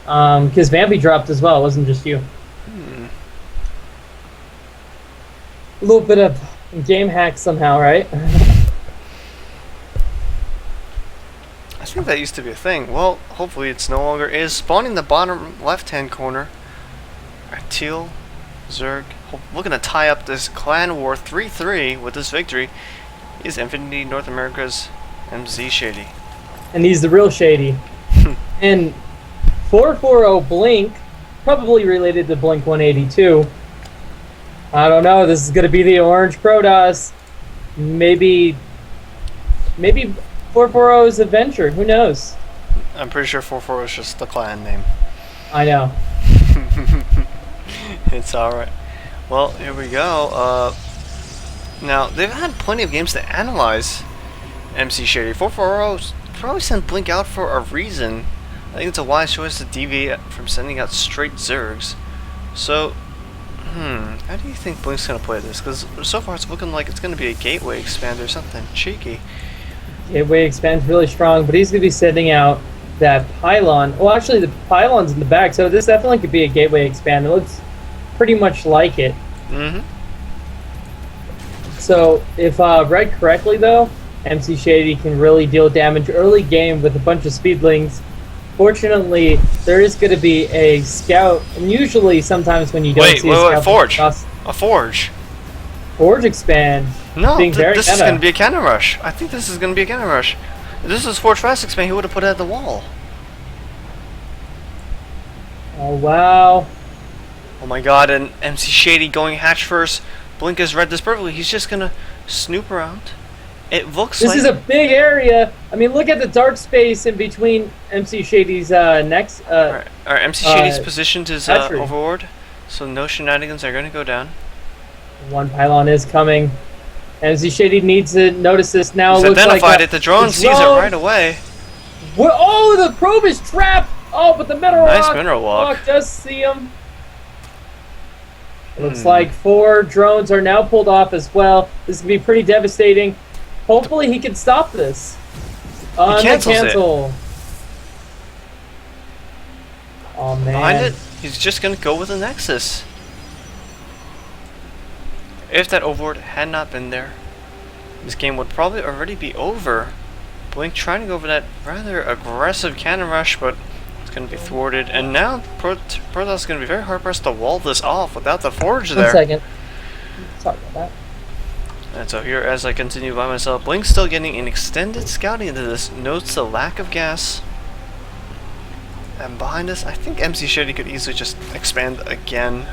Because Vampy dropped as well. It wasn't just you. A little bit of game hack somehow, right? I think that used to be a thing. Well, hopefully it's no longer is. Spawning the bottom left-hand corner. Teal, Zerg, looking to tie up this clan war 3-3 with this victory. Is InfNA North America's Emzeeshady. And he's the real Shady. And 440 Blink, probably related to Blink 182. I don't know. This is going to be the Orange Protoss. Maybe 440's Adventure. Who knows? I'm pretty sure 440 is just the clan name. I know. It's alright. Well, here we go. Now, they've had plenty of games to analyze Emzeeshady. 440's probably sent Blink out for a reason. I think it's a wise choice to deviate from sending out straight Zergs. So, how do you think Blink's going to play this? Because so far it's looking like it's going to be a gateway expand or something cheeky. Gateway expands really strong, but he's going to be sending out that pylon. Well, actually, the pylon's in the back, so this definitely could be a gateway expand. It looks pretty much like it. So, if read correctly, though, Emzeeshady can really deal damage early game with a bunch of speedlings. Fortunately, there is going to be a scout, and usually sometimes when you don't see a scout... Forge! A Forge! Forge expand. No, this is going to be a cannon rush. I think this is going to be a cannon rush. If this was Forge Fast expand, he would have put it at the wall. Oh, wow. Oh my god, and Emzeeshady going hatch first. Blink has read this perfectly. He's just going to snoop around. It looks like... This is a big area. I mean, look at the dark space in between Emzeeshady's next... Alright, Emzeeshady's positioned his overlord, so no shenanigans are going to go down. One pylon is coming. Emzeeshady needs to notice this now. He's looks identified like it. The drone sees it right away. Oh, the probe is trapped! Oh, but the mineral nice mineral walk does see him. Looks like 4 drones are now pulled off as well. This is going to be pretty devastating. Hopefully he can stop this. Cancel. Oh, man. Behind it, he's just going to go with a Nexus. If that overlord had not been there, this game would probably already be over. Blink trying to go for that rather aggressive cannon rush, but it's going to be thwarted. And now Protoss is going to be very hard pressed to wall this off without the Forge there. 1 second. Sorry about that. And so here, as I continue by myself, Blink's still getting an extended scouting into this. Notes the lack of gas. And behind us, I think Emzeeshady could easily just expand again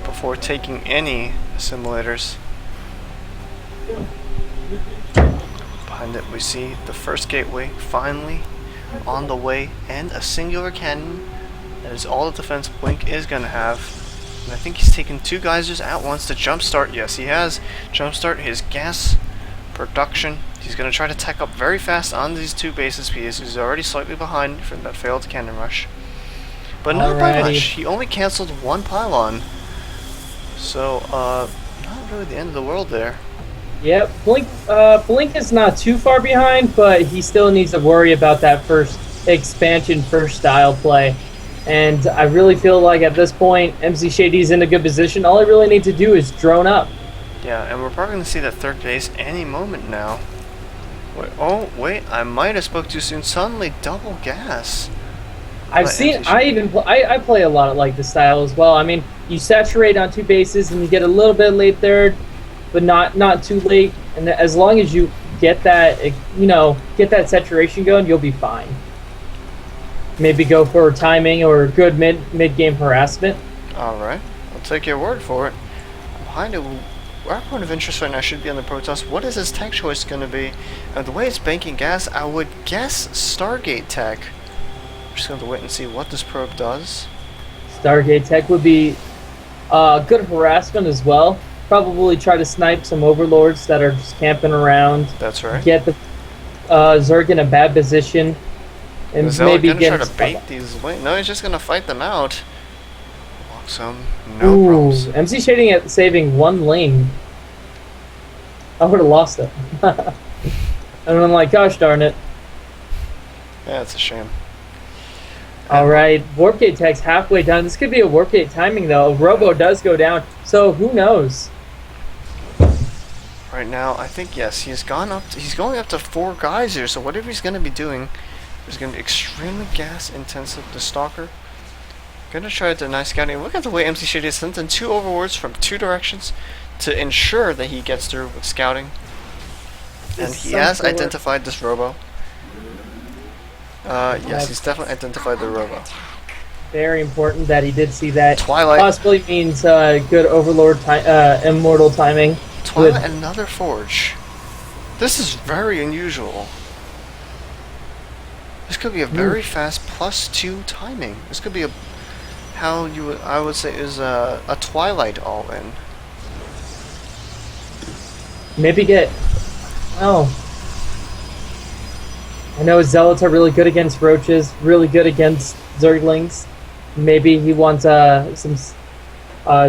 before taking any assimilators. Behind it, we see the first gateway finally on the way, and a singular cannon. That is all the defense Blink is going to have. And I think he's taken 2 geysers at once to jumpstart. Yes, he has. Jumpstart his gas production. He's going to try to tech up very fast on these 2 bases because he's already slightly behind from that failed cannon rush. But not by much. He only cancelled 1 pylon. So, not really the end of the world there. Yep, Blink is not too far behind, but he still needs to worry about that first expansion, first style play. And I really feel like at this point, Emzeeshady's in a good position. All I really need to do is drone up. Yeah, and we're probably going to see that 3rd base any moment now. Wait, I might have spoke too soon. Suddenly, double gas. I play a lot of like the style as well. I mean, you saturate on 2 bases and you get a little bit late third, but not too late. And as long as you get that, get that saturation going, you'll be fine. Maybe go for timing or good mid-game harassment. Alright, I'll take your word for it. Behind it, our point of interest right now should be on the Protoss. What is his tech choice going to be? And the way it's banking gas, I would guess Stargate tech. We're just going to wait and see what this probe does. Stargate tech would be good harassment as well. Probably try to snipe some overlords that are just camping around. That's right. Get the Zerg in a bad position. And is maybe gonna try to bait these? Wait, no, he's just gonna fight them out. Walk some, no problems. Emzeeshady saving 1 lane. I would have lost it. And I'm like, gosh darn it. Yeah, it's a shame. All right, Warp Gate tech's halfway done. This could be a Warp Gate timing, though. Robo does go down, so who knows? Right now, I think, yes, he's going up to 4 geysers, so whatever he's going to be doing is going to be extremely gas intensive. The Stalker going to try to deny scouting. Look at the way Emzeeshady has sent in 2 overlords from 2 directions to ensure that he gets through with scouting. And he has identified this Robo. Yes, he's definitely identified the Robo. Very important that he did see that. Twilight. Possibly means good Overlord Immortal timing. Twilight and another Forge. This is very unusual. This could be a very fast +2 timing. This could be a I would say is a Twilight all-in. Maybe get... Oh. I know Zealots are really good against Roaches, really good against Zerglings. Maybe he wants some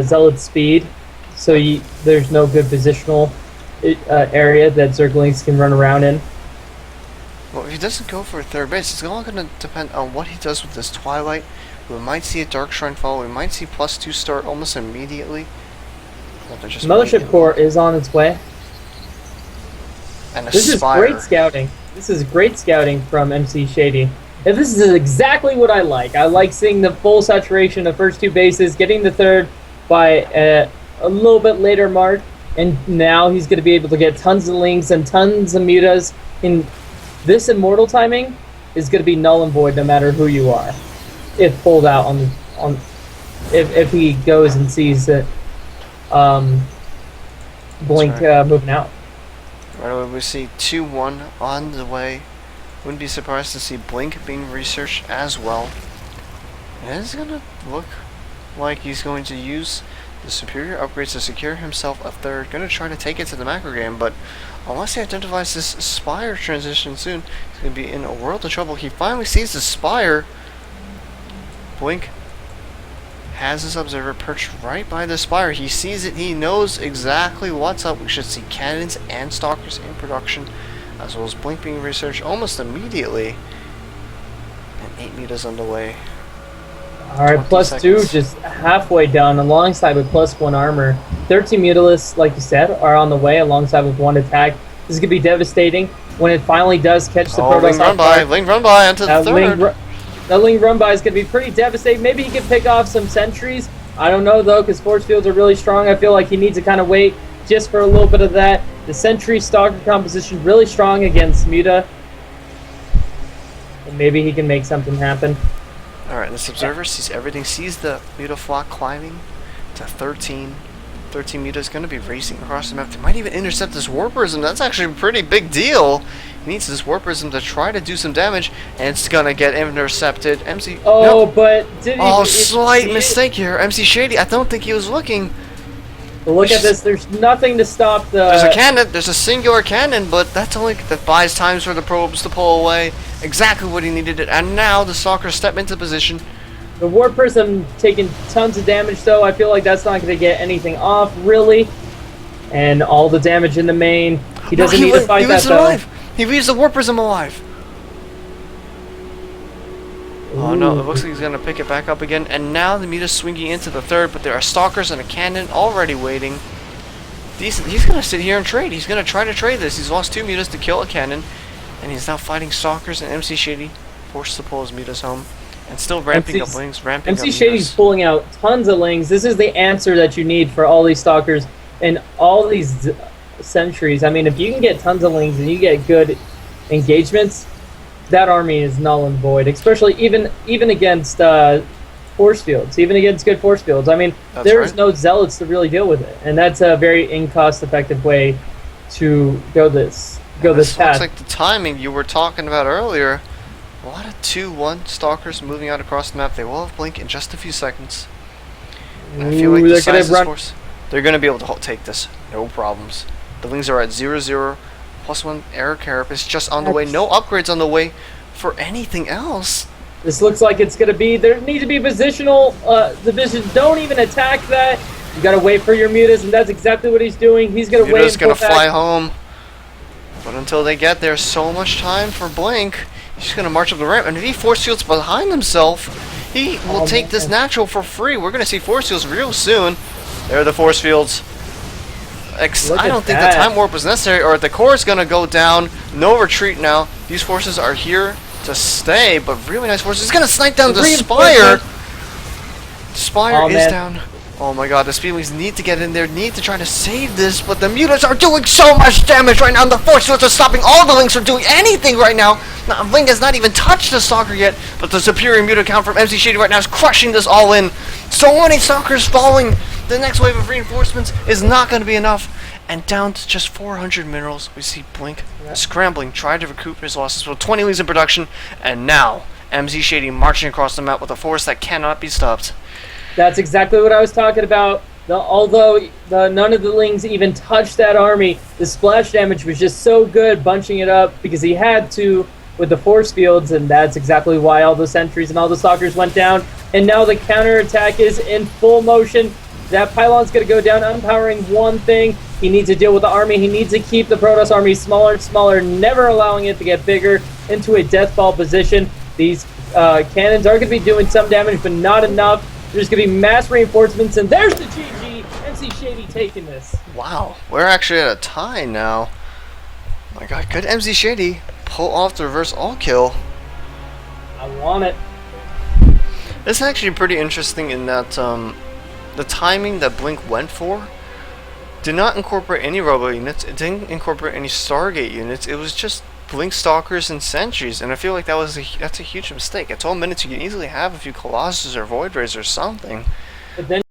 Zealot speed, so there's no good positional area that Zerglings can run around in. Well, if he doesn't go for a 3rd base, it's all going to depend on what he does with this Twilight. We might see a Dark Shrine fall. We might see +2 start almost immediately. Mothership Core is on its way. And a This Spire. is great scouting. This is great scouting from Emzeeshady. And this is exactly what I like. I like seeing the full saturation of first 2 bases, getting the 3rd by a little bit later mark, and now he's going to be able to get tons of links and tons of mutas. In this Immortal timing is going to be null and void no matter who you are. If pulled out if he goes and sees that Blink moving out. Right away, we see 2-1 on the way. Wouldn't be surprised to see Blink being researched as well. And it's gonna look like he's going to use the superior upgrades to secure himself a 3rd. Gonna try to take it to the macro game, but unless he identifies this Spire transition soon, he's gonna be in a world of trouble. He finally sees the Spire. Blink has his observer perched right by the Spire. He sees it, he knows exactly what's up. We should see cannons and stalkers in production, as well as Blink being researched almost immediately. And 8 meters on the way. Alright, +2 just halfway done, alongside with +1 armor. 13 Mutalisks, like you said, are on the way, alongside with 1 attack. This is going to be devastating when it finally does catch the Protoss. Link run by onto the 3rd. That Ling run by is going to be pretty devastating. Maybe he can pick off some sentries. I don't know, though, because force fields are really strong. I feel like he needs to kind of wait just for a little bit of that. The sentry stalker composition really strong against Muta. And maybe he can make something happen. Alright, this observer sees everything, sees the Muta flock climbing to 13. 13 Muta is going to be racing across the map. They might even intercept this Warp Prism. That's actually a pretty big deal. He needs this Warp Prism to try to do some damage, and it's going to get intercepted. But did he... Slight mistake here. Emzeeshady, I don't think he was looking. But look at this. There's nothing to stop the... There's a cannon. There's a singular cannon, but that buys times for the probes to pull away. Exactly what he needed. And now the Stalkers step into position. The Warp Prism taking tons of damage, though. I feel like that's not going to get anything off, really. And all the damage in the main. He doesn't need to fight that, though. Alive. He leaves the Warp Prism alive. Oh no, it looks like he's going to pick it back up again. And now the Muta's swinging into the 3rd, but there are Stalkers and a cannon already waiting. He's going to sit here and trade. He's going to try to trade this. He's lost 2 Mutas to kill a cannon. And he's now fighting Stalkers, and Emzeeshady forced to pull his Mutas home. And still ramping up Lings, ramping up Emzeeshady's pulling out tons of Lings. This is the answer that you need for all these Stalkers and all these sentries. I mean, if you can get tons of Lings and you get good engagements, that army is null and void, especially even against force fields, even against good force fields. I mean, there's no Zealots to really deal with it, and that's a very cost-effective way to go this path. Looks like the timing you were talking about earlier. A lot of 2-1 Stalkers moving out across the map. They will have Blink in just a few seconds. And I feel like the size of this force, they're going to be able to take this. No problems. The Lings are at 0-0. +1 air carapace just on the way. No upgrades on the way for anything else. This looks like it's going to be... There needs to be positional division. Don't even attack that. You got to wait for your Mutas, and that's exactly what he's doing. He's going to wait. Muta's going to fly home. But until they get there, so much time for Blink. He's gonna march up the ramp, and if he force fields behind himself, he will take this natural for free. We're gonna see force fields real soon. There are the force fields. I don't think the time warp was necessary, or the core is gonna go down. No retreat now. These forces are here to stay, but really nice forces. He's gonna snipe down the Spire. Spire is down. Oh my god, the Speedlings need to get in there, need to try to save this, but the mutants are doing so much damage right now, and the force fields are stopping all the Links from doing anything right now. Link has not even touched the Stalker yet, but the superior mutant count from Emzeeshady right now is crushing this all in. So many Stalkers falling. The next wave of reinforcements is not going to be enough. And down to just 400 minerals, we see Blink scrambling, trying to recoup his losses with 20 leads in production, and now Emzeeshady marching across the map with a force that cannot be stopped. That's exactly what I was talking about. Although none of the Lings even touched that army, the splash damage was just so good bunching it up because he had to with the force fields, and that's exactly why all the sentries and all the stalkers went down. And now the counterattack is in full motion. That pylon's going to go down, unpowering one thing. He needs to deal with the army. He needs to keep the Protoss army smaller and smaller, never allowing it to get bigger into a deathball position. These cannons are going to be doing some damage, but not enough. There's going to be mass reinforcements, and there's the GG. Emzeeshady taking this. Wow, we're actually at a tie now. My god, could Emzeeshady pull off the reverse all kill? I want it. It's actually pretty interesting in that the timing that Blink went for did not incorporate any robo units. It didn't incorporate any Stargate units. It was just Blink Stalkers and Sentries, and I feel like that's a huge mistake. At 12 minutes, you can easily have a few Colossus or Void Rays or something. But then